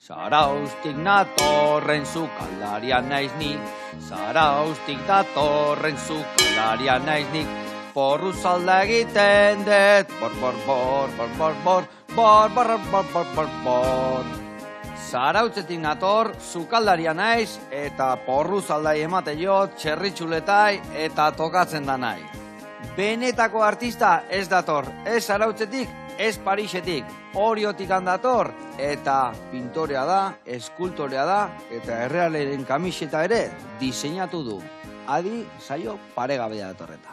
Zaraustik natorren sukaldaria naiz ni, zaraustik datorren sukaldaria naiz ni, porru zalda egiten dut, bor. Zarautzetik nator, sukaldaria naiz, eta porru zaldai emate jot, txerritxuletai eta tokatzen da nahi. Benetako artista ez dator, ez zarautzetik, ez Parisetik, Oriotik handator, eta pintorea da, eskultorea da, eta errealeren kamiseta ere diseinatu du. Adi, saio paregabea datorreta.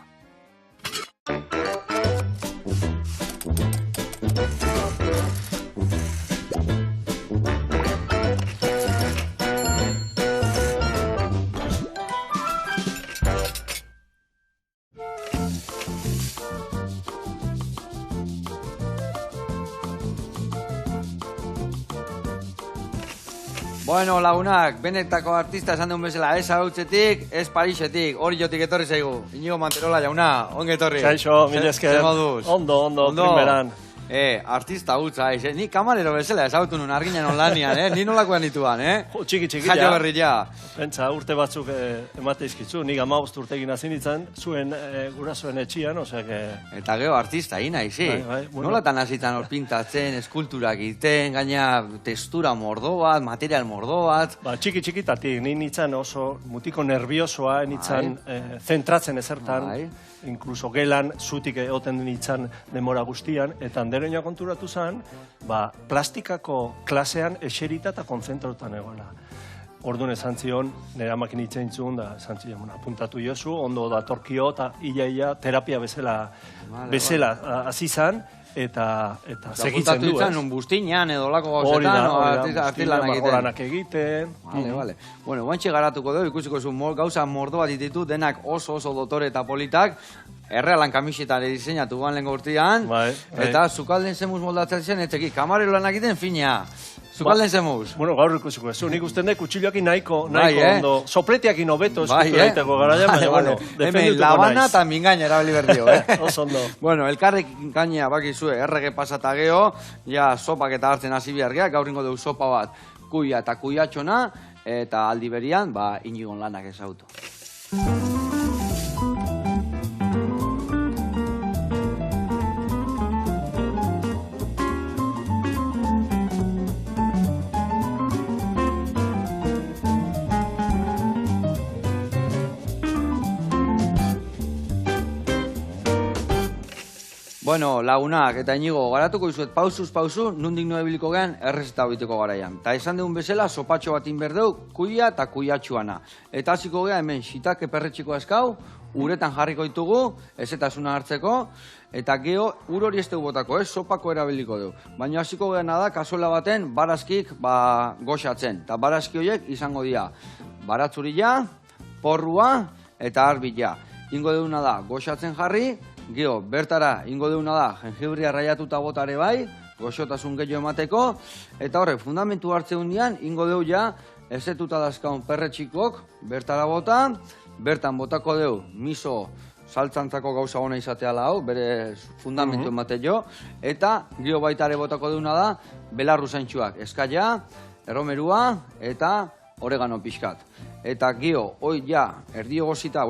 Bueno, lagunak, benetako artista esan duen bezala, ez Zarautzetik, ez Parisetik, Oriotik etorri zaigu. Inigo Manterola jauna, onge etorri. Kaixo, mila esker. Ondo, primeran. Artista hutza, ni kamarero bezala ezagutu nun arginan onlanian, ni nolakoan dituan, Txiki, jaio berri ja. Pentsa, urte batzuk emate izkitzu, nik 15 urtekin hasi nintzen, zuen gurasoen etxian, osea que... Eta gero artista, naizi. Nolatan hasitan hor pintatzen, eskulturak egiten, gaina textura mordo bat, material mordo bat. Txiki-txikitatik, ni nintzen oso mutiko nerviosoa, nintzen zentratzen ezertan, inkluso gelan, zutik egoten nintzen demora guztian, eta anderoina konturatu zen, plastikako klasean eserita eta konzentrautan egola. Orduan esan zion, nire amakin itzen zuen, da esan zion, apuntatu jozu, ondo datorkio, eta ia terapia bezala hasi zen, eta segitzen du, ez? Apuntatu bustinean edo lako gauzetan, artilanak egiten. Vale. Bueno, guantxe garatuko dugu, ikusiko zu gauza mordo bat dititu, denak oso dotore eta politak, errealan kamisetare diseinatu guan lehen urtean, eta zukalden zemuz moldatzen zen, etxeki, kamarero lanak egiten fina. Zukalden zemuz? Bueno, gaur ikusiko ez. Nik usten dut kutxiloakin nahiko ondo. Sopletiakin hobeto eskutu daiteko garaian, baina, bueno, defendituko naiz. Hemen labana eta mingaina erabili berdio, Oso ondo. Bueno, elkarrek gaina bakizue, errege pasata geho, ja sopak eta hartzen hasi bihargea, gaur ingo dugu sopa bat kuia eta kuiatxona, eta aldi berian, Inigon lanak ezautu. Bueno, lagunak eta Inigo, garatuko izuet pausuz pausu, nundik noebiliko gehan errezeta biteko garaian. Ta esan dugun bezala, sopatxo batin berdeu, kuia eta kuiatxuana. Eta hasiko geha hemen xitake perretxiko eskau, uretan jarriko ditugu, ezetasuna hartzeko, eta geho, ur hori ez dugu botako, sopako erabiliko dugu. Baina hasiko geha da, kazuela baten, barazkik goxatzen. Eta barazki horiek izango dira, baratzurila, porrua eta arbila. Ingo duguna da, goxatzen jarri, geho, bertara ingo deuna da, jengibria raiatuta botare bai, goxotasun gehiago emateko, eta horrek, fundamentu hartze hundian, ingo deu ja, ezetuta dazkaun perretxikok, bertara bota, bertan botako deu, miso saltzantzako gauza hona izatea lau, bere fundamentu emate jo, eta geho baitare botako deuna da, belarru zaintxuak, eskaia, erromerua, eta oregano pixkat. Eta geho, hoi ja, erdi egosita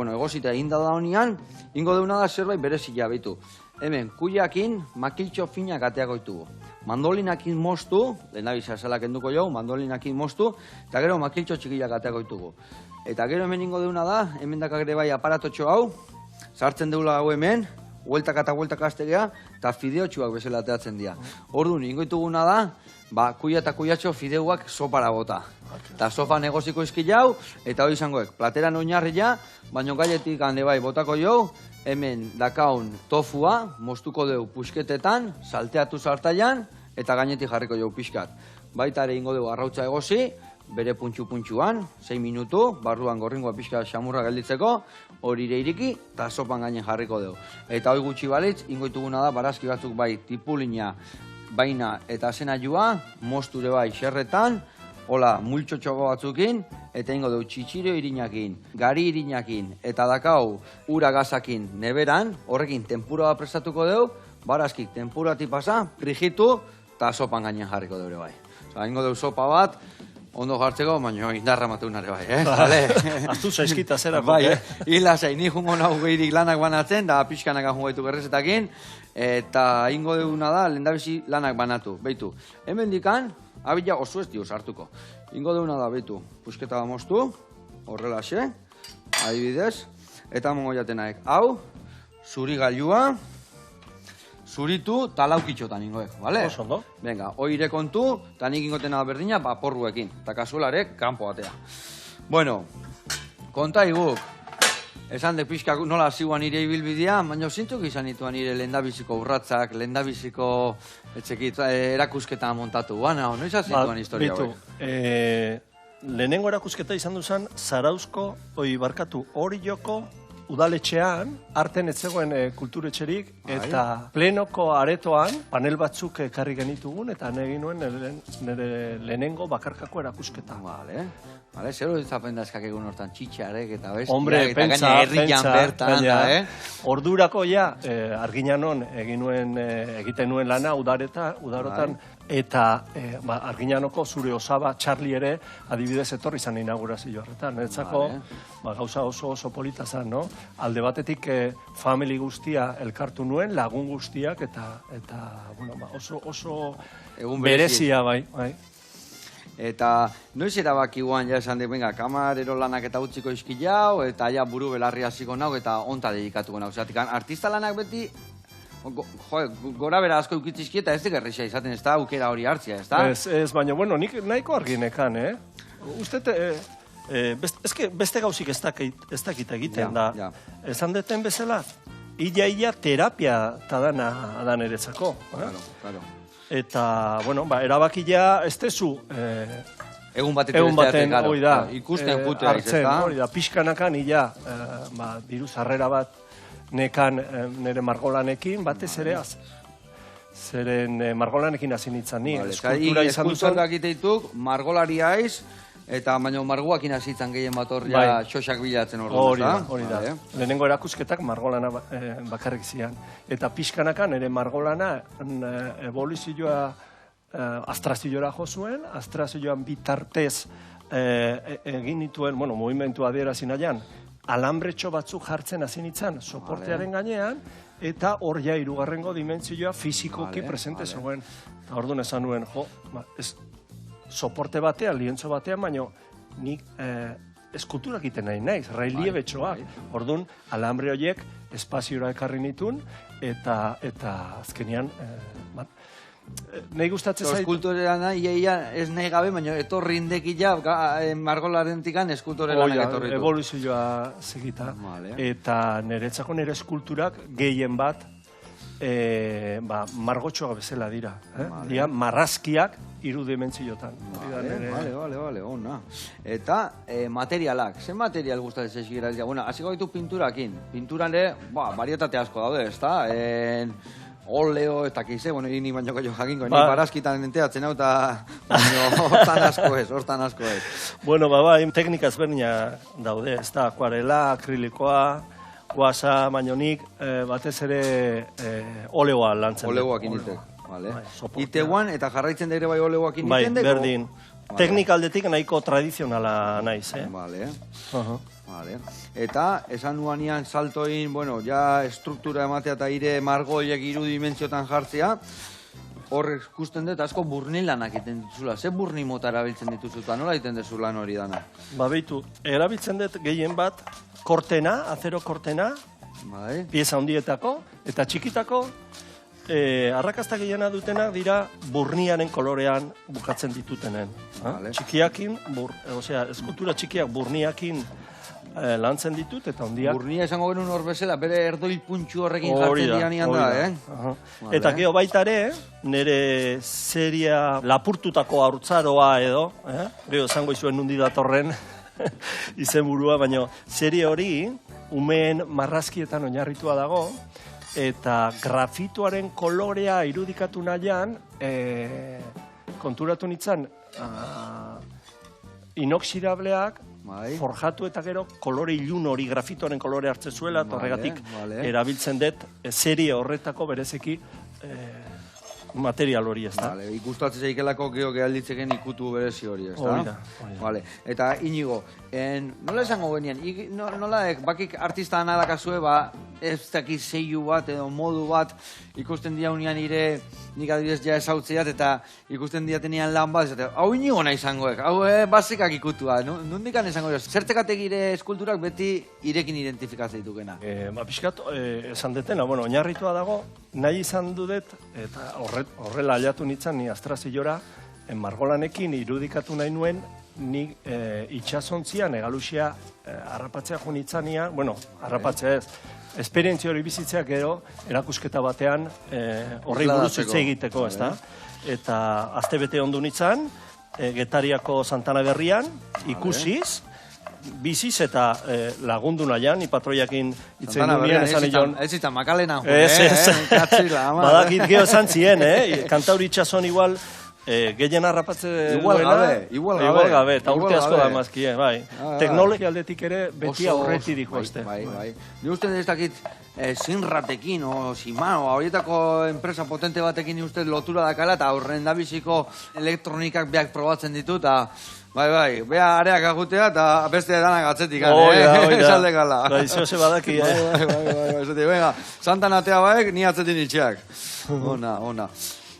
eginda da honian, ingo deuna da zerbait berezila behitu. Hemen, kuiakin makiltxo finak ateako ditugu. Mandolinakin moztu, lehenabiza zelak enduko jau, mandolinakin moztu, eta gero makiltxo txikilak ateako ditugu. Eta gero hemen ingo deuna da, hemen dakagere bai aparatotxo hau, sartzen deula hau hemen, hueltak eta hueltak astegea, eta fideotxuak bezala ateatzen dira. Orduan, ingo dituguna da, kuia eta kuiatxo fideuak sopara bota. Eta sofa negoziko izki jau, eta hori izangoek, plateran oinarria, baino gailetik hande bai botako jau, hemen dakaun tofua, moztuko deu pusketetan, salteatu sartaian, eta gainetik jarriko jau pixkat. Baita ere ingo deu arrautza egozi, bere puntxu-puntxuan, 6 minutu, barruan gorringoa pixka xamurra gelditzeko, hori iriki, eta sopan gainen jarriko deu. Eta hori gutxi balitz, ingo dituguna da, barazki batzuk bai tipulina, baina eta zena joa, mozture bai xerretan, hola, multxotxogo batzukin, eta ingo dugu txitsiro irinakin, gari irinakin, eta dakau ura gazakin neberan, horrekin tempura prestatuko dugu, barazkik tempurati pasa, frigitu, eta sopan gainen jarriko dugu bai. Ingo deu sopa bat, ondo jartzeko, baina indarra mateunare bai, Vale? Aztu zaizkita zerako, Bai, hila zain, ni jungo nahu gehirik lanak banatzen, da pixkanak jungo gaitu gerrezetakin, eta ingo deuna da, lehendabizi lanak banatu, beitu. Hemen dikan, abila oso ez dio sartuko. Ingo deuna da, beitu, pusketa da moztu, horrela xe, adibidez, eta mongo jatenaek. Hau, zuri gailua, zuritu talaukitxotan ingoek, bale? Oso ondo. Venga, oire kontu, eta nik ingotena berdina, porruekin, eta kasuelarek kanpo batea. Bueno, konta iguk, esan de pixka nola ziuan nire ibilbidea, baina zintzuk izan nituan nire lehendabiziko urratzak, lehendabiziko erakusketa montatu. Bana, noiz azituan historia hauek? Lehenengo erakusketa izan duzan, Zarauzko, Orioko, udaletxean, arten etzegoen kulturetxerik, eta plenoko aretoan, panel batzuk ekarri genitugun, eta egin nuen nire lehenengo bakarkako erakusketa. Vale, zero ditzapen dazkak egun hortan txitxarek eta bestiak, hombre, eta gaina herrian bertan, Ordurako ja, Arginanon egiten nuen lana udarotan, eta Arginanoko zure osaba Charlie ere adibidez etorri zan inaugurazio horretan. Netzako gauza oso polita zan, no? Alde batetik family guztia elkartu nuen, lagun guztiak, eta oso berezia bai. Eta noiz erabaki guan, ja esan venga, kamarero lanak eta utziko izkilau, eta ja buru belarri hasiko nau, eta onta dedikatuko nau. Zatik, artista lanak beti, gora bera asko eukitzizki, eta ez digerrixa izaten, ez da aukera hori hartzia, ez da? Ez, baina, bueno, nik nahiko arginekan, Usted, beste gauzik ez dakit egiten da. Esan deten bezala, ia terapia ta eretzako. Claro. Eta, bueno, erabakia ez tezu egun baten ikusten putea hartzen, hori da, pixkanakan ila diru zarrera bat nekan nire margolanekin, batez ere zeren margolanekin hasi nintzen ni. Eskultura izan duzan. Eskulturak iteituk, margolari haiz, eta baina marguakin hasitzen gehien bat hor ja xoxak bilatzen hor. Hori da. Lehenengo erakusketak margolana bakarrik zian. Eta pixkanakan ere margolana evoluzioa astrazioa jo zuen, astrazioan bitartez egin nituen, movimentu adierazi nahian, alambretxo batzuk jartzen hasi nintzen soportearen gainean, eta hor ja hirugarrengo dimentsioa fizikoki presente zegoen. Orduan esan nuen, soporte batean, lientzo batean, baina nik eskulturak iten nahi naiz, reliebetxoak. Orduan, alambre horiek espaziora ekarri nitun, eta azkenean, nahi gustatzen zait... Eskultorera nahi, ez nahi gabe, baina etorri indekila, margolarentikan eskultorera nahi etorri du. Evoluzioa segita, eta niretzako nire eskulturak gehien bat, margotxoa bezala dira. Dira marrazkiak irudimentziotan. Vale, ona. Eta materialak, zen material gustatzen zaizkira? Bueno, hasiko gaitu pinturakin. Pinturan ere, barietate asko daude, ez da? Oleo, eta kize, ni baino gaio jakinko, ni barazkitan enteatzen hau, eta hortan asko ez. Bueno, teknika ezberdina daude, ez da, akuarela, akrilikoa, guasa, baino nik, batez ere oleoa lantzen. Oleoak initek, vale. Iteguan, eta jarraitzen da ere bai oleoak initen deko? Bai, berdin. Teknika aldetik nahiko tradizionala naiz, Vale. Eta, esan nuanian saltoin, ja struktura ematea eta ire margoiek irudimentziotan jartzea, hor ikusten dut asko burnilanak egiten dituzula. Ze burni mota erabiltzen dituzuta, nola egiten dezu lan hori dana? Beitu, erabiltzen dut gehien bat kortena, azero kortena, pieza handietako, eta txikitako, arrakasta gehiena dutenak dira burniaren kolorean bukatzen ditutenen. Txikiakin, eskultura txikiak burniakin lantzen ditut, eta ondiak... Burnia esango genuen hor bezala, bere erdoil puntxu horrekin jartzen dianian da, Eta geho baita ere, nire seria lapurtutako haurtzaroa edo, geho esango izuen nundi datorren izenburua, baina serie hori, umeen marrazkietan oinarritua dago, eta grafitoaren kolorea irudikatu nahian, konturatu nintzen, inoxidableak, forjatu eta gero kolore ilun hori grafitoaren kolore hartzen zuela, eta horregatik erabiltzen dut serie horretako berezeki material hori, ez da. Vale, ikustatzen zeikelako geho gehalditzeken ikutu berezi hori, ez da? Hori da. Vale. Eta Inigo, nola esango genian, nola bakik artista anadakazue, ez dakiz zeiu bat edo modu bat ikusten dia unian ire, nik adibidez ja esautzeat, eta ikusten diatenean lan bat, hau Inigo nahi izangoek, hau basekak ikutua, nondikan esango dira, zertekategire eskulturak beti irekin identifikatzen ditukena? Piskat, esan detena, oinarritua dago, nahi izan dudet, eta horrela aliatu nintzen, ni Astrazilora, margolanekin irudikatu nahi nuen, ni itxasontzian, egalusia, harrapatzea jo nintzania, harrapatzea ez, esperientzia hori bizitzeak gero, erakusketa batean, horrei buruz hitz egiteko, ez da? Eta azte bete ondu nintzen, Getariako Santana Berrian, ikusiz, biziz eta lagundu nahian, ipatroiakin itzen duen esan ion. Ez eta makalena. Badakit geho esan zien, kantauri itxason igual, gehien harrapatze Igual gabe, eta urte asko da mazkien, bai. Teknologia aldetik ere beti aurreti dikoazte. Bai. Ni uste ez dakit Sinratekin, o Shimano, horietako enpresa potente batekin uste lotura dakala, eta horren dabiziko elektronikak beak probatzen ditu, eta bai, bea areak agutea eta beste danak atzetik, esalde gala. Bai, zehose badaki, Bai, venga, santan atea baek, ni atzetin itxeak. Ona.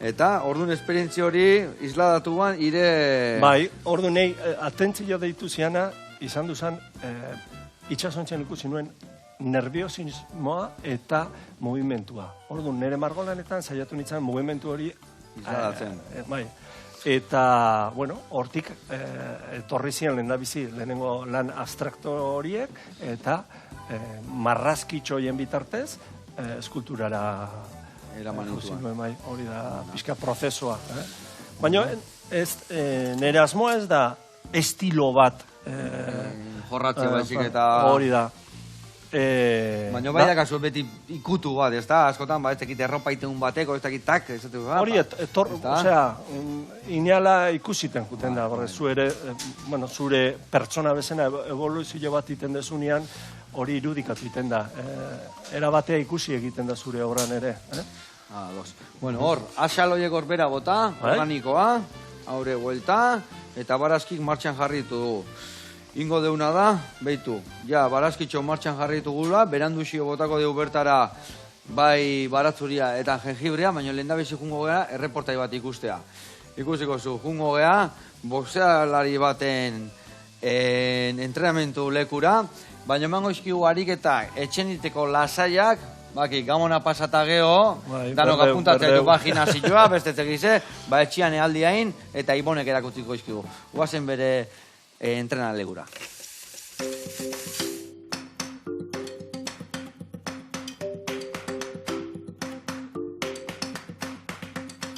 Eta, orduan esperientzia hori, isladatuan, ire... Bai, orduan nahi, atentzio deitu ziana, izan duzan, itxasontzen ikusi nuen, nerviosismoa eta movimentua. Orduan, nire margolanetan saiatu nintzen movimentu hori... Isladatzen. Bai. Eta, hortik etorri ziren lehendabizi lehenengo lan abstrakto horiek, eta marrazkitxoien bitartez eskulturara eraman. Hori da pixka prozesua. Baina nire asmoa ez da estilo bat. Jorratze baizik eta... Hori da. Baina bai dakazu beti ikutu bat, ez da? Askotan, ez dakit erropa iteun bateko, ez dakit tak, ez dakit... Hori, ineala ikusiten juten da, zure pertsona bezena evoluzio bat iten dezunean, hori irudikatu iten da. Era batea ikusi egiten da zure obran ere. Hor, asaloiek horbera bota, organikoa, haure buelta, eta barazkik martxan jarritu dugu. Ingo deuna da, behitu, barazkitxo martxan jarritu gula, beranduzio botako dugu bertara bai baratzuria eta jengibrea, baina lehen da bezi jungo geha erreportai bat ikustea. Ikusiko zu, jungo geha, boxealari baten entrenamentu lekura, baina emango izkigu ariketa etxeniteko lasaiak, baki, gamona pasata geho, danok apuntatzeko gimnasioa, beste tegize, etxian ealdiain, eta ibonek erakutziko izkigu. Guazen bere entrenan legura.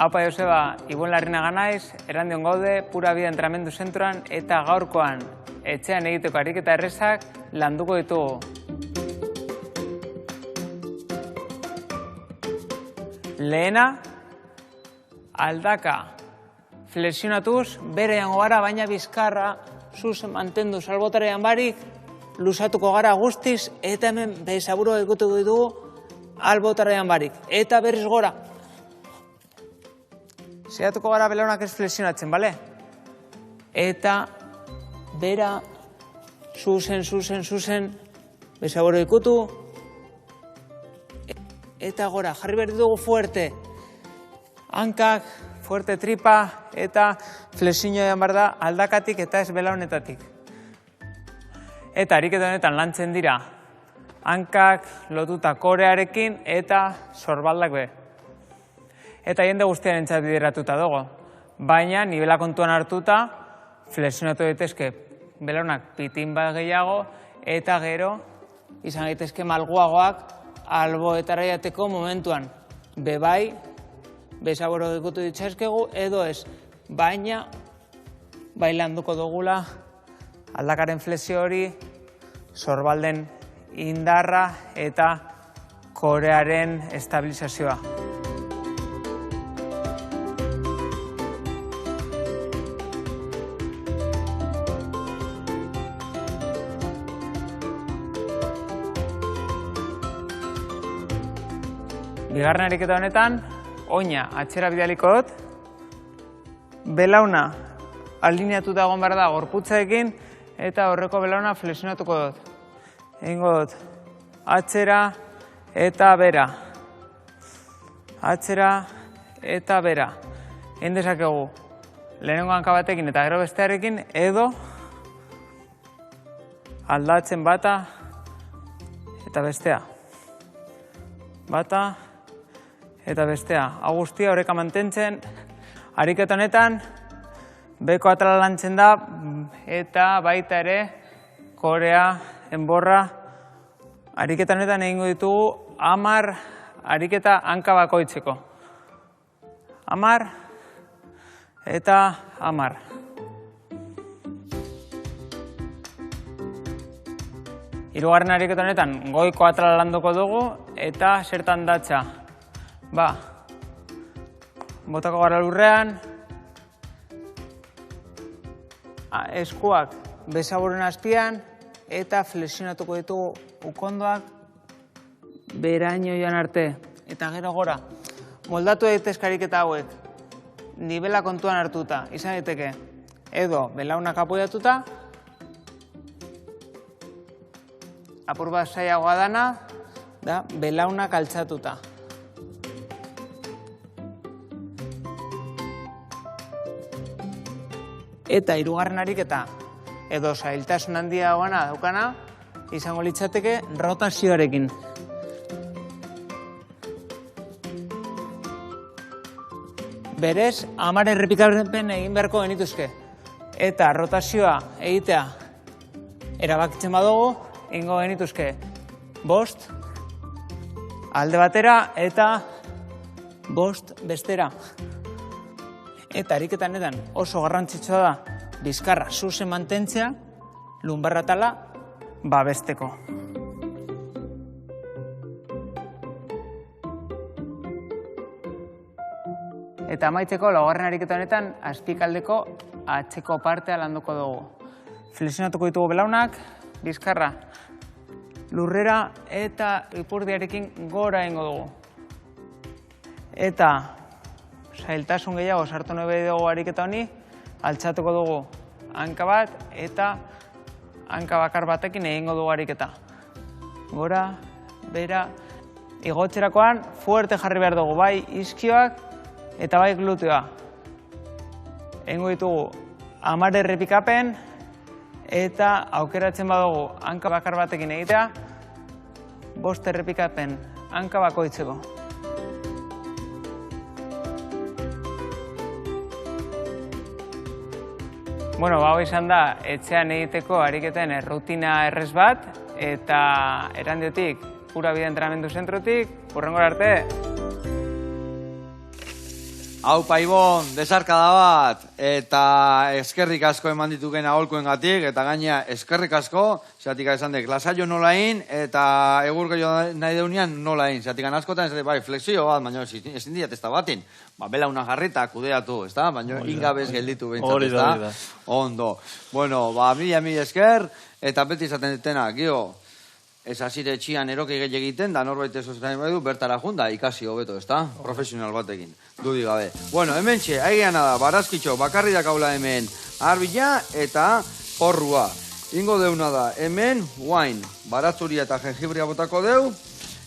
Aupa Joseba, Ibon Larrinaga naiz, erandion gaude, Pura Vida Entrenamendu Zentroan, eta gaurkoan etxean egiteko ariketa errezak landuko ditugu. Lehena, aldaka. Flexionatuz, bere jango gara, baina bizkarra, zuzen mantendu salbotarean barik, lusatuko gara guztiz, eta hemen bezaburo ikutuko ditugu albotarean barik. Eta berriz gora. Zeratuko gara belaunak ez flexionatzen, bale? Eta bera zuzen, bezaburo ikutu, eta gora, jarri behar ditugu fuerte. Hankak, fuerte tripa, eta flexioa behar da aldakatik eta ez belaunetatik. Eta ariketa honetan lantzen dira, hankak lotuta korearekin eta sorbaldak be. Eta jende guztian entzat bideratuta dago, baina nivela kontuan hartuta flexionatu daitezke belaunak pitin bat gehiago eta gero izan daitezke malguagoak alboetara jateko momentuan. Bebai, bezaboro ikutu ditzazkegu edo ez, baina bailanduko dugula aldakaren flexio hori, sorbalden indarra eta korearen estabilizazioa. Bigarren ariketa honetan, oina atxera bidaliko dut, belauna alineatuta egon behar da gorputzaekin, eta horreko belauna flexionatuko dut. Egingo dut, atxera eta bera. Atxera eta bera. Egin dezakegu, lehenengo hanka batekin eta gero bestearekin, edo aldatzen bata eta bestea. Bata eta bestea. Hau guztia horreka mantentzen, ariketa honetan, beko atala lantzen da, eta baita ere, korea, enborra, ariketa honetan egingo ditugu 10 ariketa hanka bakoitzeko. 10 eta 10. Hirugarren ariketa honetan goiko atala landuko dugu eta zertan datza. Botako gara lurrean, eskuak besaburen azpian eta flexionatuko ditugu ukondoak beraino joan arte. Eta gero gora, moldatu daitezke ariketa hauek, nibela kontuan hartuta, izan daiteke, edo belaunak apoiatuta, apur bat zailagoa dana, da belaunak altxatuta. Eta hirugarren ariketa, edo zailtasun handia daukana, izango litzateke rotazioarekin. Berez, 10 errepikapen egin beharko genituzke. Eta rotazioa egitea erabakitzen badugu, egingo genituzke 5 alde batera eta 5 bestera. Eta ariketan oso garrantzitsua da bizkarra zuzen mantentzea, lunbarra tala babesteko. Eta amaitzeko, laugarren ariketa honetan, azpikaldeko atzeko partea landuko dugu. Flexionatuko ditugu belaunak, bizkarra lurrera eta ipurdiarekin gora egingo dugu. Eta zailtasun gehiago sartu nahi dugu ariketa honi, altxatuko dugu hanka bat eta hanka bakar batekin egingo dugu ariketa. Gora, bera, igotzerakoan fuerte jarri behar dugu, bai iskioak eta bai gluteoa. Egingo ditugu 10 errepikapen eta aukeratzen badugu hanka bakar batekin egitea, 5 errepikapen hanka bakoitzeko. Bueno, hau izan da etxean egiteko ariketen rutina errez bat, eta Erandiotik, Pura Vida Entrenamendu Zentrotik, hurrengora arte! Aupa Ibon, desarkada bat, eta eskerrik asko eman dituken aholkoengatik, eta gaina eskerrik asko, zeatik esan dek, lasaio nolain, eta egur gehiago nahi deunean nolain, zeatik askotan ez bai, flexio bat, baina ezin diat ez da batin, belauna jarrita, kudeatu, ez da, baina ingabez gelditu behintzat, ez da, ondo. Bueno, mila esker, eta beti izaten ditena, gio, ez azire etxian eroki gehi egiten, da norbait ez oskain badu, bertara junda ikasi hobeto, ez da? Profesional batekin, dudik gabe. Bueno, hemen txe, haigeana da, barazkitxo, bakarri dakaula hemen, arbila eta porrua. Ingo deuna da, hemen, wine, baratzuria eta jengibria botako deu,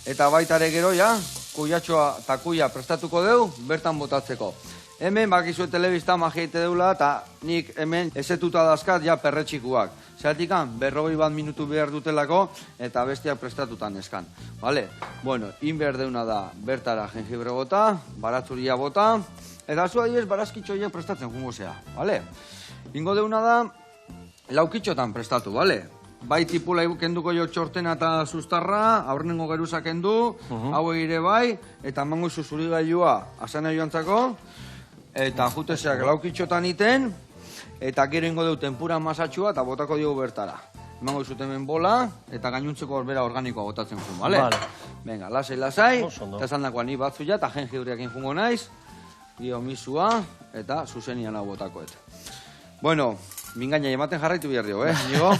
eta baitare gero, ja, kuiatxoa eta kuia prestatuko deu, bertan botatzeko. Hemen, bakizue telebista magieite deula, eta nik hemen ezetuta dazkat, ja, perretxikuak. Zeratikan, 40 minutu behar dutelako, eta bestiak prestatutan eskan. Vale? Bueno, behar deuna da, bertara jengibre bota, baratzuria bota, eta zua diez, barazkitxoiek prestatzen jungo zea. Vale? Ingo deuna da, laukitxotan prestatu, vale? Bai tipula kenduko jo txortena eta sustarra, aurrenengo geruzak kendu, hau egire bai, eta emango izu zuri gailua asana joantzako, eta jutezeak laukitxotan iten, eta gero ingo deu tempura masatxua eta botako diogu bertara. Emango izut hemen bola, eta gainuntzeko bera organikoa botatzen zuen, bale? Venga, lasai, eta esan dakoa ni batzuia, eta jengibriakin jungo naiz, dio misua, eta zuzenian hau botakoet. Bueno, mingaina ematen jarraitu behar dio, Nigo?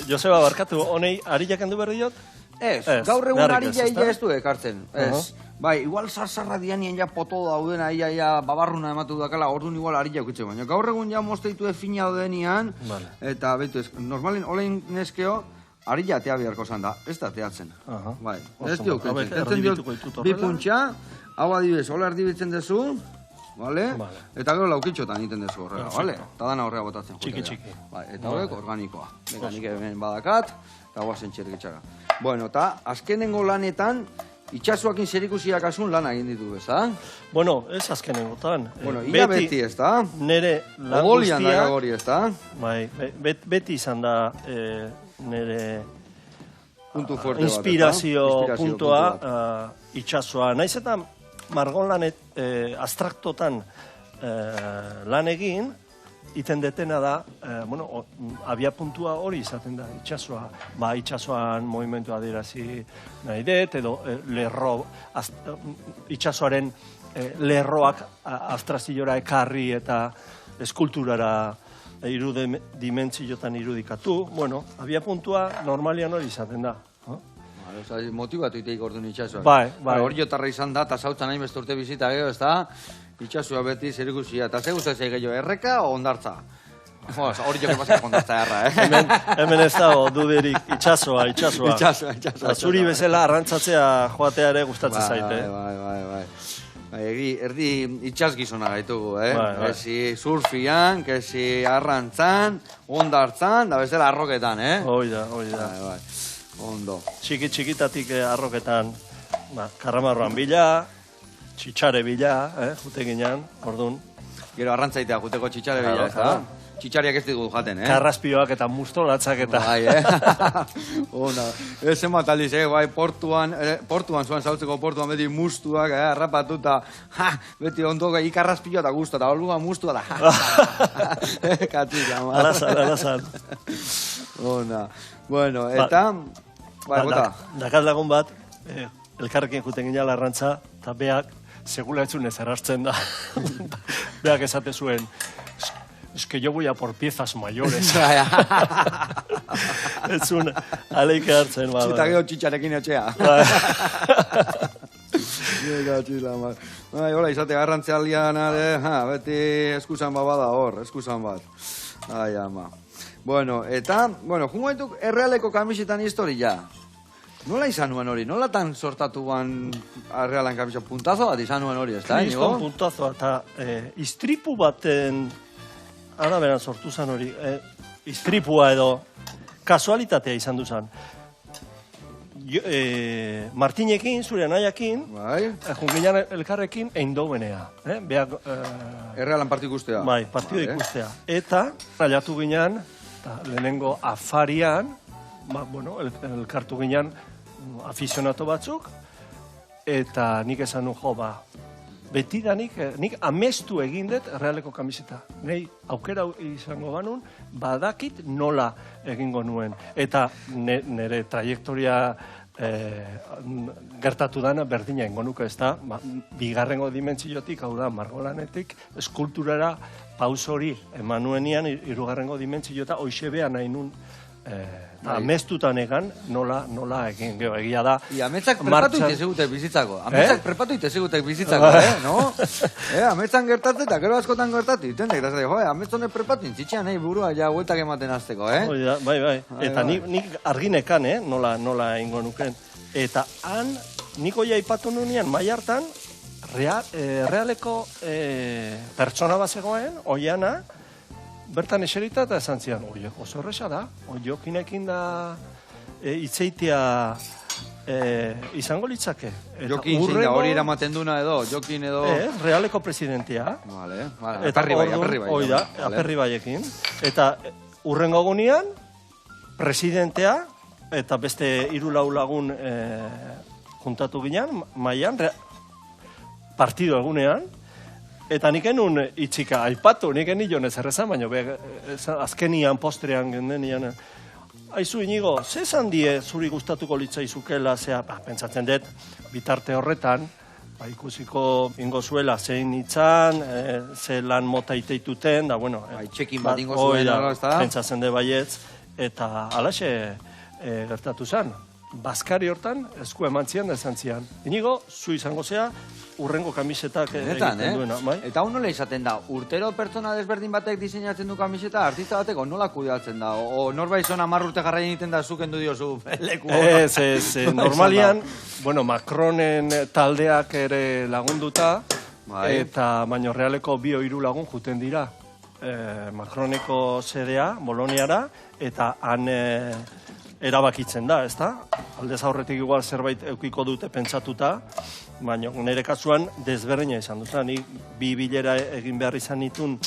Joseba, barkatu, honei arillak handu behar diot? Ez, gaur egun arilla ez du ekartzen, ez. Bai, igual zarzarra dianien ja poto daudena, ia babarruna ematu dakala, orduan igual ari jaukitze baina. Gaur egun ja mozteitu efina daudenian, eta behitu ez, normalen olein neskeo, ari jatea beharko zan da, ez da teatzen. Bai, ez diok, entzen diok, bi puntxa, hau adibidez, hola erdibitzen dezu, vale? Eta gero laukitxotan egiten dezu horrela, vale? Eta dana horrela botatzen. Txiki. Eta horrek organikoa. Nik hemen badakat, eta guazen txergitxara. Bueno, eta azkenengo lanetan, itxasuakin zerikusiak asun lan egin ditu, ez da? Bueno, ez azkenengotan. Bueno, ia beti, ez da? Nere lan Ogolian guztiak... daga hori, ez da? Bai, beti izan da nere Puntu fuerte bat, inspirazio puntua itxasua. Naiz eta margolan abstraktotan lan egin, iten detena da, abia puntua hori izaten da, itxasua. Ba, itxasuan movimentua adirazi nahi dut, edo itxasuaren lerroak abstrakziora ekarri eta eskulturara dimentsiotan irudikatu. Bueno, abia puntua normalian hori izaten da. Motibatu iteik orduan itxasua. Bai. Hori jotarra izan da, eta zautzen hain besturte bizita gero, ez da? Itxasua beti zerikusia. Eta ze guztatzea gehiago, erreka o ondartza? Hori joke pasako ondartza erra, Hemen ez dago duderik, itxasua. Itxasua. Zuri bezala arrantzatzea joatea ere gustatzen zaite. Bai, erdi itxasgizona gaitugu, Kesi surfian, kesi arrantzan, ondartzan, da bezala arroketan, Hoi da. Ondo. Txikitatik arroketan, karramarroan bila, txitxare bila, jute ginean, orduan. Gero arrantzaitea juteko txitxare bila, ez da? Txitxariak ez digu jaten, Karraspioak eta mustolatzak eta... Bai, Ona, ez emat aldiz, bai, portuan zuan zautzeko portuan beti mustuak, arrapatuta, beti ondoko ikarraspioa eta guztu, eta holgua mustua da, Katzika, ma. Alazan. Ona, bueno, eta... Bai, bota. Dakat lagun bat, elkarrekin juten ginen arrantza, eta beak, segula etzun ez errartzen da. Beak esate zuen, es que yo voy a por piezas mayores. Etzun, aleike hartzen. Zita gero txitxarekin etxea. Hola, izate garrantzealdian, beti eskusan bat bada hor, eskusan bat. Ai, ama. Bueno, eta, jungo dituk errealeko kamisetan historia. Nola izan nuen hori? Nola tan sortatu ban errealan kamisetan? Puntazo bat izan nuen hori, ez da? Kriston puntazo, eta istripu baten araberan sortu zan hori. Istripua edo kasualitatea izan du zan. Martinekin, zure anaiakin, jungilean elkarrekin eindobenea. Errealan partidu ikustea. Bai, partidu ikustea. Eta, nailatu ginean, lehenengo afarian, elkartu ginean afizionato batzuk, eta nik esan nu, betidanik, nik amestu egin dut Errealeko kamiseta. Nei aukera izango banun, badakit nola egingo nuen. Eta nire trajektoria gertatu dana berdina ingo nuke, ez da, bigarrengo dimentsiotik, hau da, margolanetik, eskulturara paus hori eman nuenian, hirugarrengo dimentsiota, hoxe behan nahi nun, amestutan egan, nola egin, egia da. Ametzak prepatu itezegutek bizitzako. Ametzak prepatu itezegutek bizitzako, no? Ametzan gertatzen eta gero askotan gertatu itentek. Ametzonek prepatu intzitxean, burua ja hueltak ematen azteko, Bai. Eta nik arginekan, nola ingo nuken. Eta han, niko ja ipatu nunean, mai hartan, Errealeko pertsona bat zegoen, oiana, bertan eserita eta esan zian, oso horreza da, jokinekin da itzeitia izango litzake. Jokin zein da, hori eramaten duna edo, jokin edo... Realeko presidentia. Vale, aperri bai. Oida, aperri baiekin. Eta urrengo gunean, presidentea, eta beste 3-4 lagun juntatu ginen, maian, partido egunean, eta nik enun itxika aipatu, nik enion ez errezan, baina azkenian, postrean gendenian, aizu inigo, ze esan die zuri gustatuko litzaizukela, pentsatzen dut, bitarte horretan, ikusiko ingo zuela zein itzan, ze lan mota iteituten, da bueno... Txekin bat ingo zuela, ez da? Pentsatzen dut baietz, eta alaxe gertatu zen. bazkari hortan esku eman zian da esan zian. Inigo, zu izango zea, urrengo kamisetak egiten duena. Eta hau nola izaten da, urtero pertsona desberdin batek diseinatzen du kamiseta, artista bateko nola kudeatzen da? O norbait zon 10 urte jarraien egiten da zuken du diozu leku? Ez, normalian, bueno, Macronen taldeak ere lagunduta, eta baino realeko 2 o 3 lagun juten dira. Macroneko sedea, Boloniara, eta han erabakitzen da, ezta? Aldez aurretik igual zerbait eukiko dute pentsatuta, baina nire kasuan desberdina izan dut. Ni 2 bilera egin behar izan nitun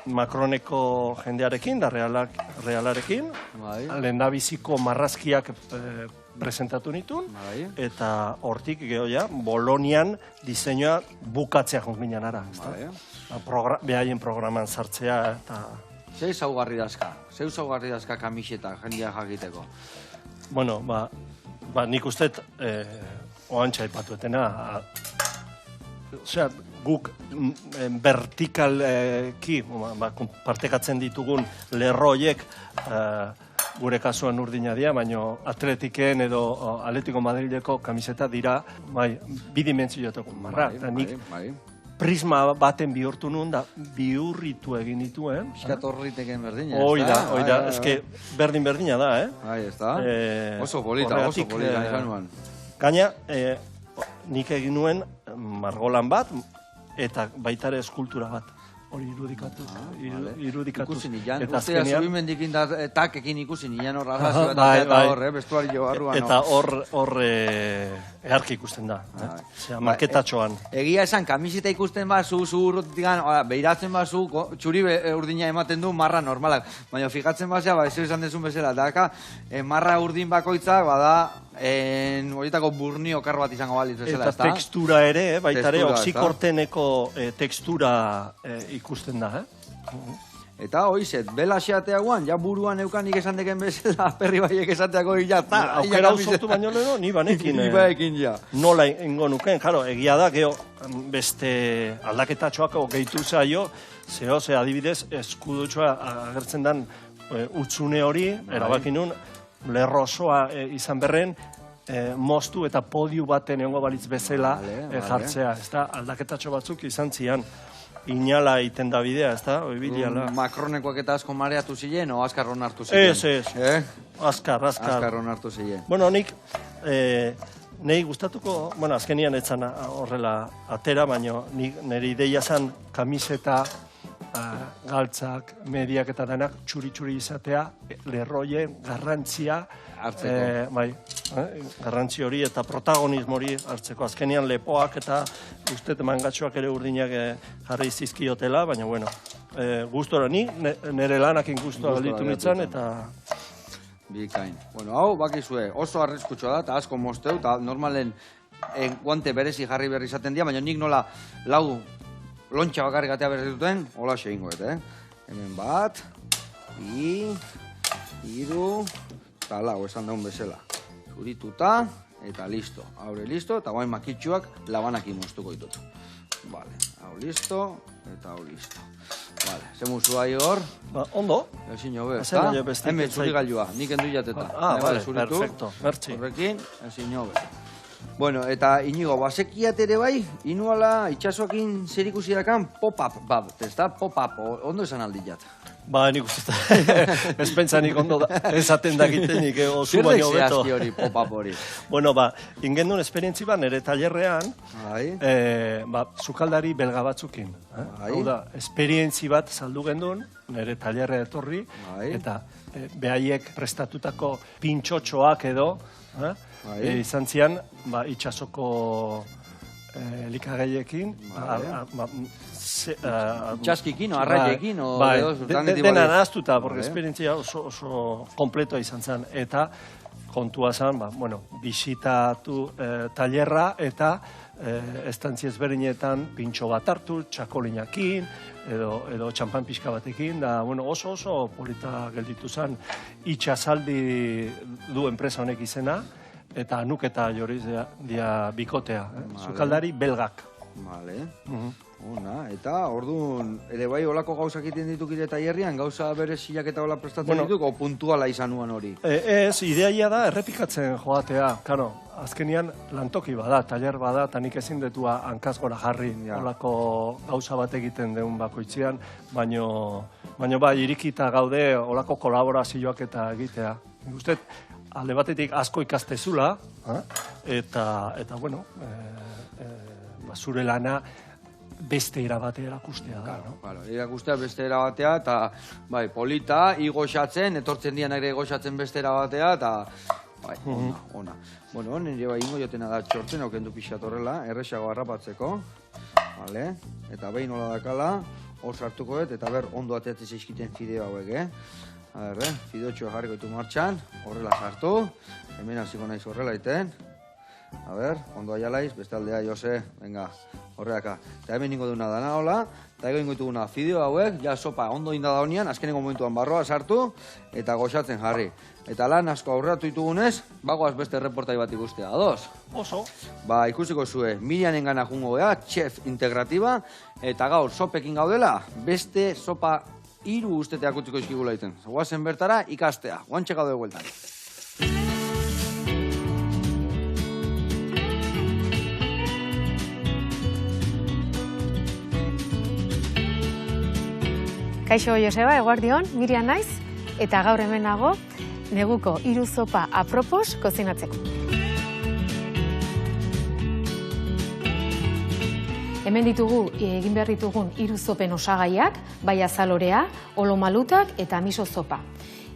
Macroneko jendearekin, da Realarekin, lehendabiziko marrazkiak presentatu nitun, eta hortik gehoia, Bolonian diseinua bukatzea jonginen ara, ezta? Behaien programan sartzea, eta... Zeu zaugarri dazka kamiseta jendia jakiteko? Bueno, nik usteet oantxa ipatuetena. Osea, guk vertikalki partekatzen ditugun lerroiek gure kasuan urdina dira, baina Atletiken edo Atletico Madrileko kamiseta dira, bidimentsioteko marra. Prisma baten bihurtu nun, da bihurritu egin dituen. Piskat horriteken berdina, Oida, eske berdina da, ez da? Oso polita izan. Gaina, nik egin nuen margolan bat, eta baitare eskultura bat. Hori irudikatu. Ikusi nian, ustea zubimendikin takekin ikusi nian hor arrazio bat eta hor, bestuario barruan. Eta hor eharki ikusten da, maketatxoan. Egia esan, kamiseta ikusten bazu, zu urrutikan, behiratzen bazu, txuri urdina ematen du marra normalak. Baina fijatzen bazea, ez esan dezun bezala, daka, marra urdin bakoitzak, bada, horietako burni okar bat izango balitz bezala, eta tekstura ere, baitare, oxikorteneko tekstura ikusten da, Eta hoizet, bela xeateaguan, ja buruan eukanik esan deken bezala, perri baiek esateako gila, aukera sortu baino leno, ni banekin nola ingo nuken, jaro, egia da, geho, beste aldaketatxoak gehitu zaio, ze adibidez, eskudutxoa agertzen dan utzune hori, erabakinun, lerro osoa izan berren, moztu eta podiu baten egongo balitz bezala jartzea, ez da, aldaketatxo batzuk izan zian. Inala iten da bidea, ez da? Macronekoak eta asko mareatu ziren, o azkar onartu ziren? Ez. Azkar. Azkar onartu ziren. Bueno, nahi gustatuko, azkenian etzan horrela atera, baina nire ideia zan kamiseta, galtzak, mediak eta denak txuri-txuri izatea, lerroien garrantzia, garrantzi hori eta protagonismo hori hartzeko. Azkenian lepoak eta uste mangatxoak ere urdinak jarri zizkiotela, baina bueno, gustora ni, nire lanakin gustora galditu nintzen eta... Bikain. Bueno, hau, bakizue, oso arriskutxo da, eta asko mozteu, eta normalen guante berezi jarri berri izaten dira, baina nik nola lau lontxa bakarrik atea berri duten, hola xeingoet, Hemen bat, hiru, eta lau, esan daun bezala. Zurituta, eta listo. Haure listo, eta guain makitxuak labanakin moztuko ditut. Vale, hau listo, eta hau listo. Vale, zemuzu ahi hor. Ondo. Ezin jobe, eta? Hemen zuri gailua, nik endu jateta. Vale, perfecto, mertzi. Horrekin, ezin jobe. Bueno, eta Inigo, basekiat ere bai, inuala itxasoakin zer ikusi dakan pop-up bat, ez da? Pop-up, ondo esan aldillat. Nik uste, ez pentsanik ondo esaten dakitenik, osu baino beto. Zer zehazki hori, pop-up hori? Bueno, ingen duen esperientzi bat, nire talerrean, sukaldari belga batzukin. Hau da, esperientzi bat saldu gendun, nire talerre etorri, eta behaiek prestatutako pintxotxoak edo, izan zian, itxasoko elikagaiekin, txaskikin, arraiekin, dena nahaztuta, porque esperientzia oso kompletoa izan zen, eta kontua zen, bisitatu talerra, eta estantzi ezberdinetan pintxo bat hartu, txakolinakin, edo txampan pixka batekin, da oso polita gelditu zen, itxasaldi du enpresa honek izena, eta nuk eta joriz dia bikotea, sukaldari belgak. Vale. Ona, eta orduan, ere bai olako gauzak egiten dituk ire tailerrian, gauza bereziak eta hola prestatzen dituk, o puntuala izan nuan hori? Ez, ideaia da errepikatzen joatea, karo, azkenian lantoki bada, tailer bada, eta nik ezin detua hankaz gora jarri, olako gauza bat egiten deun bakoitzean, baino bai, irikita gaude olako kolaborazioak eta egitea. Nik uste, alde batetik asko ikastezula, eta bueno, zure lana beste erabate erakustea da. Erakustea beste erabatea, eta bai, polita, igoxatzen, etortzen dian ere igoxatzen beste erabatea, eta bai, ona. Bueno, nire bai ingo jotena da txortzen, aukendu pixat horrela, erresago harrapatzeko, vale, eta behin nola dakala, hor sartuko dut, eta ber, ondo ateatzen zeizkiten fideo hauek, fideotxoa jarriko ditu martxan, horrela sartu, hemen hasiko naiz horrela iten, a ber, ondo aialaiz, beste aldea, Jose, venga, horreaka. Eta hemen ningo duna dana hola, eta ego ingo dituguna fideo hauek, ja sopa ondo inda da honian, azkenengo momentuan barroa sartu, eta goxatzen jarri. Eta lan asko aurreratu ditugunez, bagoaz beste reportai bat ikustea, ados? Oso. Ba, ikusiko zue, Mirianen gana jungo gea, chef integratiba, eta gaur sopekin gaudela, beste sopa 3 usteteak utziko izkigula iten. Guazen bertara, ikastea, guantxe gaude bueltan. Kaixo Joseba, eguardion, Miriam naiz, eta gaur hemen nago neguko 3 sopa apropos kozinatzeko. Hemen ditugu egin behar ditugun 3 sopen osagaiak, bai azalorea, olomalutak eta miso sopa.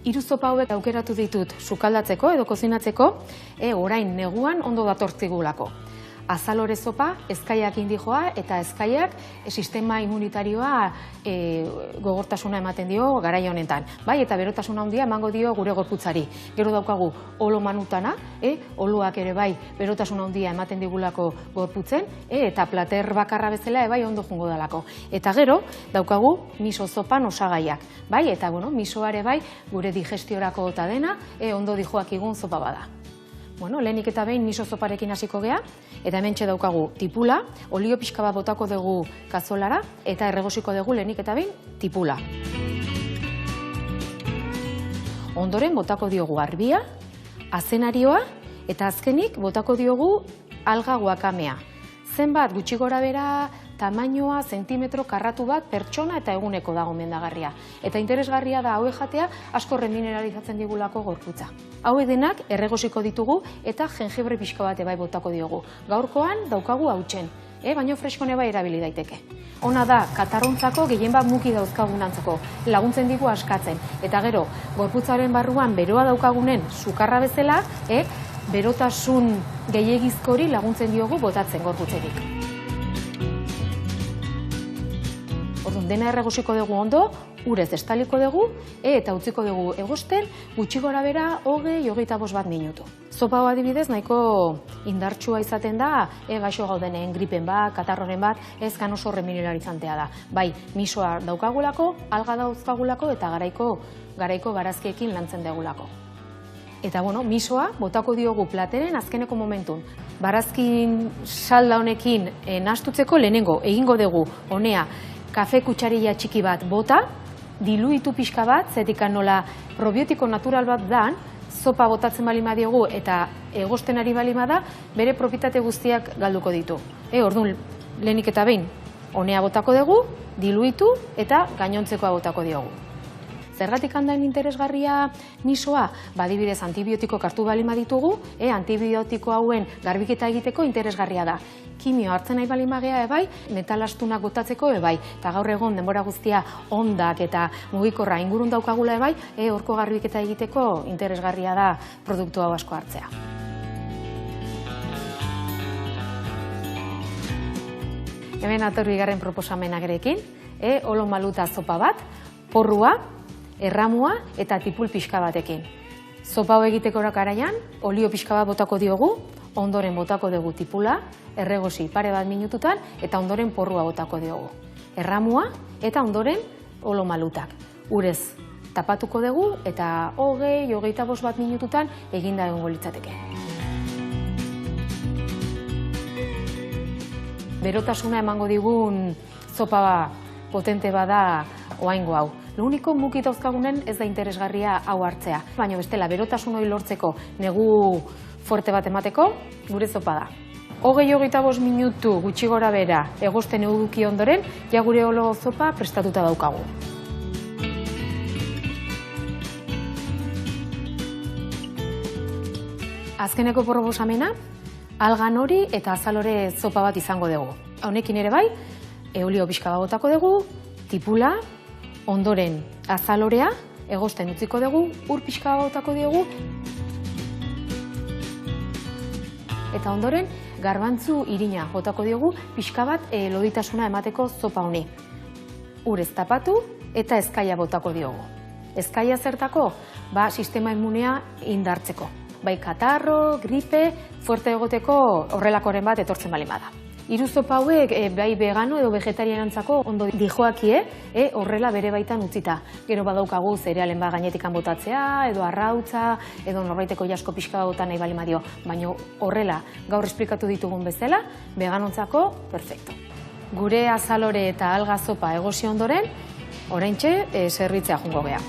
3 sopa hauek aukeratu ditut sukaldatzeko edo kozinatzeko, orain neguan ondo datortzigulako. Azalore sopa, ezkaiak indijoa eta ezkaiak sistema immunitarioa gogortasuna ematen dio garai honetan. Bai, eta berotasuna handia emango dio gure gorputzari. Gero daukagu olomanutana, oluak ere bai berotasuna handia ematen digulako gorputzen, eta plater bakarra bezala bai ondo jungo dalako. Eta gero daukagu miso sopan osagaiak. Bai, eta bueno, misoare bai gure digestiorako eta dena ondo dijoak igun sopa bada. Bueno, lehenik eta behin miso soparekin hasiko gea, eta hementxe daukagu tipula, olio pixka bat botako dugu kazolara, eta erregosiko dugu lehenik eta behin tipula. Ondoren botako diogu arbia, azenarioa, eta azkenik botako diogu alga guakamea. Zenbat gutxi gora bera, tamainoa, zentimetro karratu bat pertsona eta eguneko dago mendagarria. Eta interesgarria da hauek jatea asko remineralizatzen digulako gorputza. Hauek denak erregosiko ditugu eta jengibre pixka bat bai botako diogu. Gaurkoan daukagu hautsen, baino freskone bai erabili daiteke. Ona da, katarrontzako gehien bat muki dauzkagunantzako, laguntzen digu askatzen. Eta gero, gorputzaren barruan beroa daukagunen sukarra bezala, berotasun gehiegizkori laguntzen diogu botatzen gorputzerik. Orduan, dena erregosiko dugu ondo, urez estaliko dugu, eta utziko dugu egosten, gutxi gora bera 20-25 minutu. Sopa hau adibidez nahiko indartsua izaten da, gaixo gaudenen gripen bat, katarroren bat, ez gan oso remineralizantea da. Bai, misoa daukagulako, alga dauzkagulako eta garaiko barazkiekin lantzen degulako. Eta bueno, misoa botako diogu plateren azkeneko momentun. Barazkin salda honekin nahastutzeko lehenengo egingo dugu honea kafe kutsarilla txiki bat bota, diluitu pixka bat, zetikan nola probiotiko natural bat dan, sopa botatzen balima diogu eta egosten ari balima da, bere propietate guztiak galduko ditu. Orduan, lehenik eta behin, honea botako dugu, diluitu eta gainontzekoa botako diogu. Zergatik handain interesgarria misoa, adibidez antibiotiko hartu balima ditugu, antibiotiko hauen garbiketa egiteko interesgarria da. Kimio hartzen nahi balima gea bai, metalastunak botatzeko bai, eta gaur egon denbora guztia ondak eta mugikorra ingurun daukagula bai, horko garbiketa egiteko interesgarria da produktu hau asko hartzea. Hemen ator bigarren proposamenak erekin, olomaluta sopa bat, porrua, erramua eta tipul pixka batekin. Sopa hau egiteko garaian, olio pixka bat botako diogu, ondoren botako dugu tipula, erregosi pare bat minututan, eta ondoren porrua botako diogu. Erramua eta ondoren olomalutak. Urez tapatuko dugu eta 20-25 minututan eginda egongo litzateke. berotasuna emango digun zopa potente bada oaingo hau. Lo único mukit dauzkagunen ez da interesgarria hau hartzea. Baina bestela, berotasun hori lortzeko negu fuerte bat emateko, gure zopa da. 20-25 minutu gutxi gora bera egosten eduki ondoren, ja gure olo zopa prestatuta daukagu. Azkeneko proposamena, algan hori eta azalore zopa bat izango dugu. Honekin ere bai, eolio pixka bat botako dugu, tipula, ondoren azalorea, egosten utziko dugu, ur pixka bat botako dugu, eta ondoren garbantzu irina botako diogu pixka bat loditasuna emateko zopa honi. Ur ez tapatu eta ezkaia botako diogu. Ezkaia zertako? Sistema immunea indartzeko. Bai katarro, gripe, fuerte egoteko horrelakoren bat etortzen bali bada. Hiru zopa hauek bai vegano edo vegetarianentzako ondo dijoakie, horrela bere baitan utzita. Gero badaukagu zerealen bat gainetikan botatzea, edo arrautza, edo norbaiteko jasko pixka bota nahi bali madio. Baina horrela, gaur esplikatu ditugun bezala, veganontzako perfecto. Gure azalore eta alga zopa egosi ondoren, oraintxe zerbitzea jungo gea.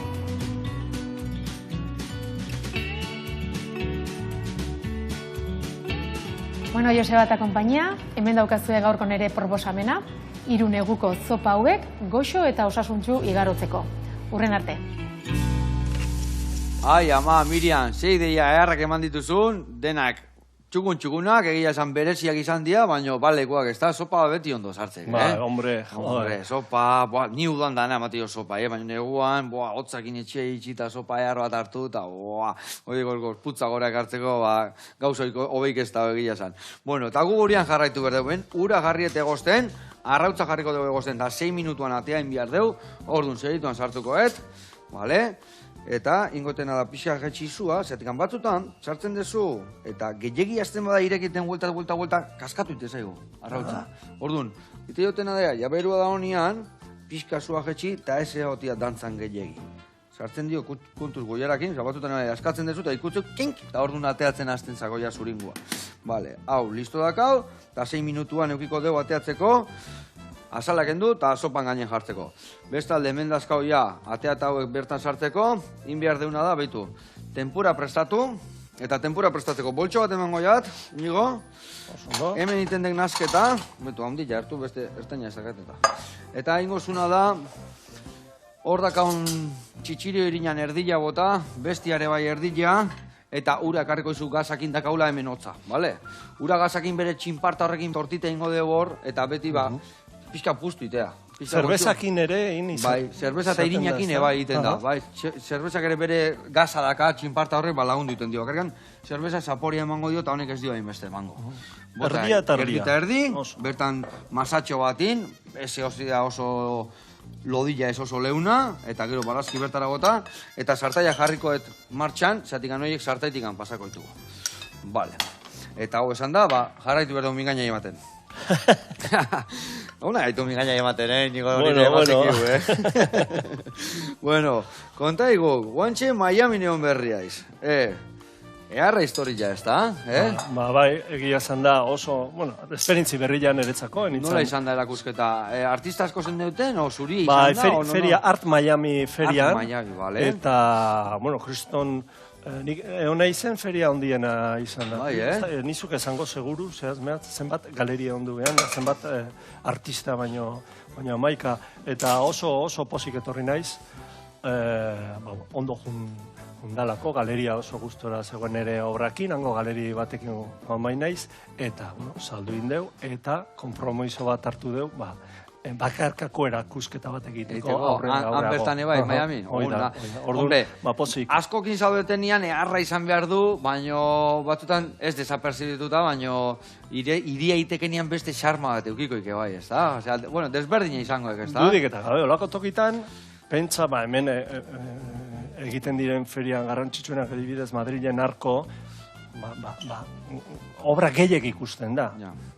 Bueno, Joseba eta konpainia, hemen daukazue gaurko nere proposamena, 3 neguko zopa hauek goxo eta osasuntsu igarotzeko. Hurren arte. Ai, ama, Miriam, ze ideia eharrak eman dituzun, denak txukun-txukunak, egia esan bereziak izan dira, baina balekoak ez da, sopa beti ondo sartzek, Hombre, sopa, ni udan dana ematio sopa, baina neguan, hotzakin etxe itxita sopa ehar bat hartu, eta hori gorputza gora ekartzeko, gauzoiko hobeik ez da egia esan. Bueno, eta gu gurian jarraitu behar dugu, ura jarri eta egosten, arrautza jarriko dugu egosten, eta 6 minutuan atea inbiar dugu, orduan segituan sartuko vale? Eta ingotena da pixka jetxizua, zetikan batzutan, sartzen dezu, eta gehiagi azten bada irekiten vuelta, kaskatu ite zaigu, arrautza. Orduan, ite jotena da, jaberua da honian, pixka zua jetxi, eta ez egotia dantzan gehiagi. Sartzen dio kuntuz goiarakin, batzutan askatzen dezu, eta ikutzuk, kink, eta orduan ateatzen hasten zagoia zuringua. Bale, hau, listo dakau, eta 6 minutuan eukiko dugu ateatzeko, azalak endu eta sopan gainen jartzeko. Bestalde, hemen dazkau atea eta hauek bertan sartzeko, inbiar deuna da, behitu, tempura prestatu, eta tempura prestatzeko boltxo bat emango jat, nigo, hemen itendek nazketa, betu, handi jartu, beste ertaina ezaketeta. Eta ingo zuna da, hor dakaun txitxirio irinan erdila bota, bestiare bai erdila, eta ura ekarriko izu gazakin dakaula hemen hotza, bale? Ura gazakin bere txinparta horrekin tortita ingo dugu hor, eta beti pixka puztu itea. Zerbezakin ere izan. Bai, zerbeza eta irinakin eba egiten da. Bai, zerbezak ere bere gaza daka, txinparta horrek lagundu iten dio. Kargan, zerbeza zaporia emango dio eta honek ez dio hainbeste emango. Erdia eta erdia. Erdi, bertan masatxo batin, eze oso lodilla ez oso leuna, eta gero barazki bertara gota, eta sartaia jarrikoet martxan, zatik anoiek sartaitikan pasako ditugu. Bale. Eta hau esan da, jarraitu behar dugu mingaina ematen. Una gaitu mingaina ematen, nigo hori Bueno, konta igu, guantxe Miami neon berriaiz. Eharra historia ez da, Bai, egia zan da oso, esperintzi berrian eretzako. Nola izan da erakusketa? Artista asko zen duten, o zuri izan da? Bai, feria, Art Miami ferian. Art Miami, bale. Eta, kriston, egon izen feria ondiena izan da. Nizuk esango seguru, zenbat galeria ondu behan, zenbat artista baino maika. Eta oso pozik etorri naiz, ondo jundalako, galeria oso gustora zegoen ere obrakin, hango galeri batekin main naiz, eta saldu indeu, eta konpromiso bat hartu deu, bakarkako erakusketa bat egiteko aurrerago. Han bertan ebai, Miami. Orduan, pozik. Askokin zaudetenian eharra izan behar du, baino batzutan ez desaperzibituta, baino iria itekenian beste xarma bat eukikoik ebai, ez da? Bueno, desberdina izangoek, ez da? Dudik eta gabe, olako tokitan, pentsa, hemen egiten diren ferian garrantzitsuenak adibidez Madrilen arko, obra gehiek ikusten da.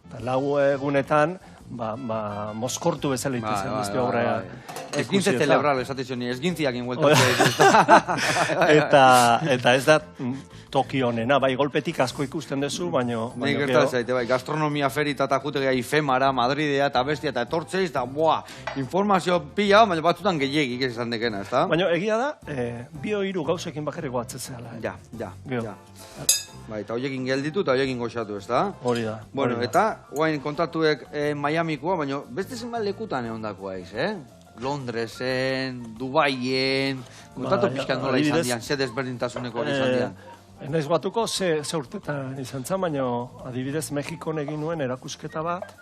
Eta 4 egunetan, mozkortu bezala ikusten dizte obra. Esgintze celebral, esatizio ni, esgintziak inbuelta. Eta ez da toki honena, bai golpetik asko ikusten duzu, baino... Nik gertatzen zaite, bai, gastronomia ferita eta jutegea Ifemara, Madridea eta bestia eta etortzeiz, eta informazio pila, baina batzutan gehiagik izan dekena, ez da? Baina egia da, bio hiru gauzekin bakarrik goatzezeala. Ja. Bai, eta horiekin gelditu eta horiekin goxatu, ez da? Hori da. Bueno, eta, guain kontatuek Miamikoa, baina beste zenbat lekutan egondakoa iz, Londresen, Dubaien, kontatu pixkan nola izan dian, ze desberdintasuneko hori izan dian. Naiz batuko ze urtetan izan zen, baina adibidez Mexikon egin nuen erakusketa bat,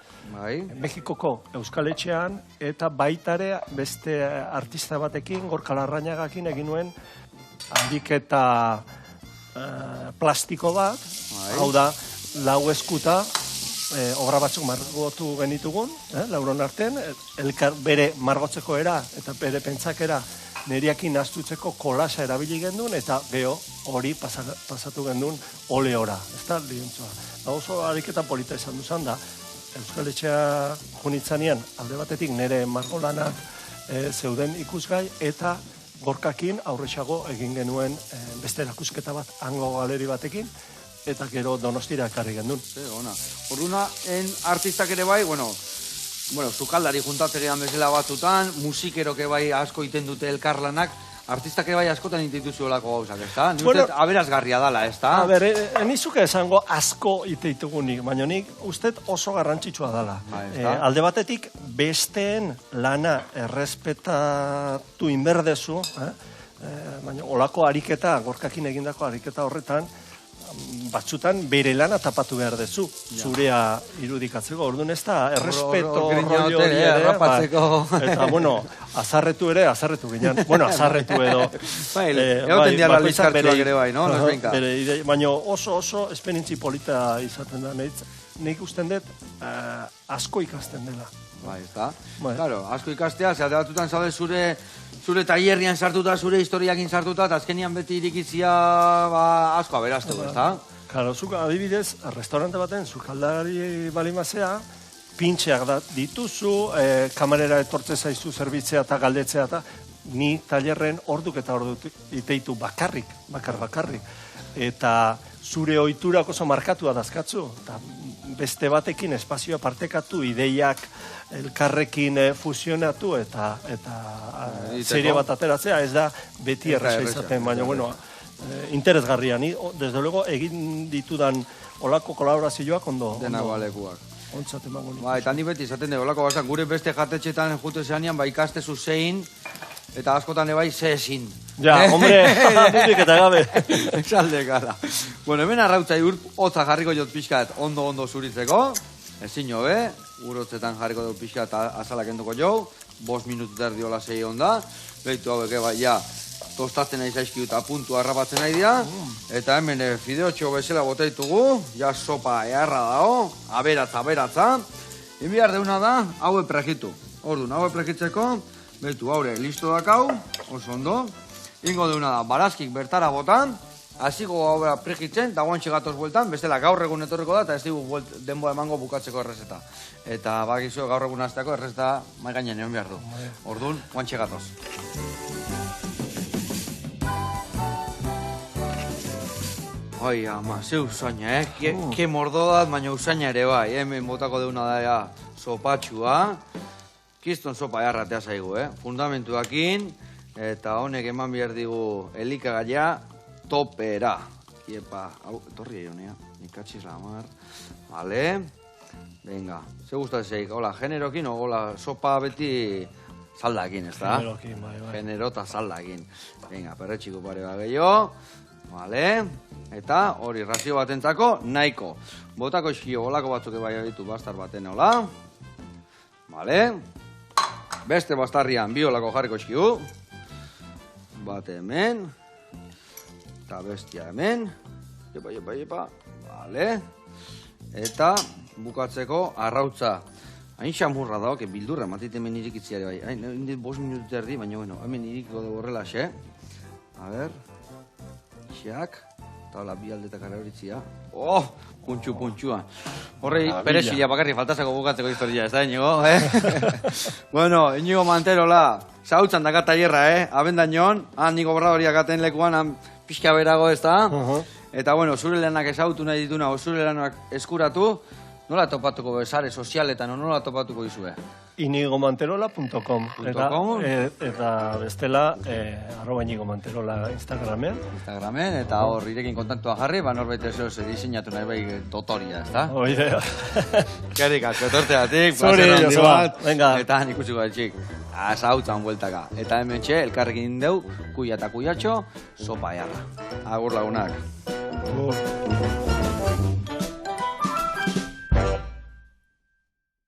Mexikoko Euskal Etxean, eta baitare beste artista batekin, Gorka Larrañagakin egin nuen ariketa plastiko bat, hau da, lau eskuta, obra batzuk margotu genitugun, lauron artean, elkar bere margotzeko era eta bere pentsakera neriakin astutzeko kolasa erabili gendun, eta geho hori pasatu gendun oleora, ez da, lientzua. Oso ariketa polita izan duzan da, Euskal Etxea junitzanean, alde batetik nire margolanak zeuden ikusgai, eta Gorkakin aurrexago egin genuen beste erakusketa bat hango galeri batekin, eta gero Donostira ekarri gendun. Orduan, artistak ere bai, sukaldari juntatzegean bezala batzutan, musikerok bai asko iten dute elkarlanak, artistak ere bai askotan intituzu olako gauzak, ez da? Ni uste aberazgarria dala, ez da? Nizuke esango asko iteitugunik, baina nik uste oso garrantzitsua dala. Alde batetik, besteen lana errespetatu inberdezu, baina olako ariketa, Gorkakin egindako ariketa horretan, batzutan bere lana tapatu behar dezu, zurea irudikatzeko, orduan ez da, errespeto rollo hori ere, eta, azarretu ginen, azarretu edo. Egoten diala bizkartuak ere bai, no? Baina oso esperientzi polita izaten da, nik usten dut asko ikasten dela. Bai, ez da? Claro, asko ikastea, zehate batzutan zaude zure taierrian sartuta, zure historiakin sartuta, eta azkenian beti irikitzia asko aberazteko, ez da? Claro, zuk adibidez, restaurante baten, sukaldari balimazea, pintxeak dituzu, kamarera etortze zaizu zerbitzea eta galdetzea, eta ni tailerren orduk eta orduk iteitu bakarrik. Eta zure ohiturak oso markatua dazkatzu, eta beste batekin espazioa partekatu, ideiak elkarrekin fusionatu eta serie bat ateratzea, ez da beti erresa izaten, baina, interesgarria, ni, desde luego, egin ditudan olako kolaborazioak ondo. Denago alekuak. Ontzat emango nik. Eta ni beti izaten dugu, olako bazan, gure beste jatetxetan jute zeanean, ikastezu zein, eta askotan ebai zezin. Ja, hombre, dudik eta gabe. Exalde gara. Bueno, hemen arrautzai hotza jarriko jot pixkat ondo zuritzeko. Ezin jo, urotzetan jarriko dugu pixkat azalak enduko jo. 5 minutu terdi hola 6 onda. Behitu hauek eba, ja, tostatzen nahi zaizkiu eta puntu harrapatzen nahi dira. Eta hemen fideotxo bezala boteitugu. Ja, sopa eharra dao. Aberatza. Enbiar deuna da, haue pregitu. Orduan, haue pregitzeko, behitu haure listo dakau, oso ondo. Ingo deuna da, barazkik bertara botan, hasiko gaur pregitzen, da guantxe gatoz bueltan, bestela gaur egun etorriko da, eta ez digu denboa emango bukatzeko errezeta. Eta bakizu gaur egun hasteko errezeta maigainen egon behar du. Orduan, guantxe gatoz. Oi, ama, ze usaina, Ke mordo dat, baina usaina ere bai, hemen botako deuna da, sopatxua. Kiston sopa jarratea zaigu, fundamentuakin, eta honek eman behar digu elikagaia topera. Iepa, hau, etorri egonea, nikatxiz lamar. Vale, venga, ze gustazeik, hola, generokin, hola, sopa beti zaldakin, ez da? Generokin, bai. Genero eta zaldakin. Venga, perretxiko pare bat gehiago. Vale, eta hori razio batentzako nahiko. Botako eskio, holako batzuk bai ditu bastar baten, hola. Vale, beste bastarrian bi holako jarriko eskiu. Bate hemen. Eta bestia hemen. Jepa. Vale. Eta bukatzeko arrautza. Hain xamurra da, bildurra matit hemen irikitziare bai. Hain, 5 minutu erdi, baina hemen irikiko dugu horrela, xe. A ber. Xeak. Eta hola, bi aldetak araberitzia. Oh, puntxua. Horrei, perexila bakarri faltazako bukatzeko historia, ez da, Iñigo, Bueno, Iñigo Manterola, zautzan daka tailerra, Abendañon, Niko Borradoriak aten lekuan, pixka berago, ez da? Eta, bueno, zure lanak ezautu nahi dituna, zure lanak eskuratu, nola topatuko sare sozialetan, nola topatuko izue? inigomanterola.com eta bestela @inigomanterola Instagramen, eta hor irekin kontaktua jarri, norbait ez diseinatu nahi bai totoria, ez da? Oidea. Kerik asko, etorteatik, placer handi bat, eta ikusiko etxik, azautzan bueltaka. Eta hemen txe, elkarrekin deu, kuia eta kuiatxo, sopa jarra. Agur lagunak.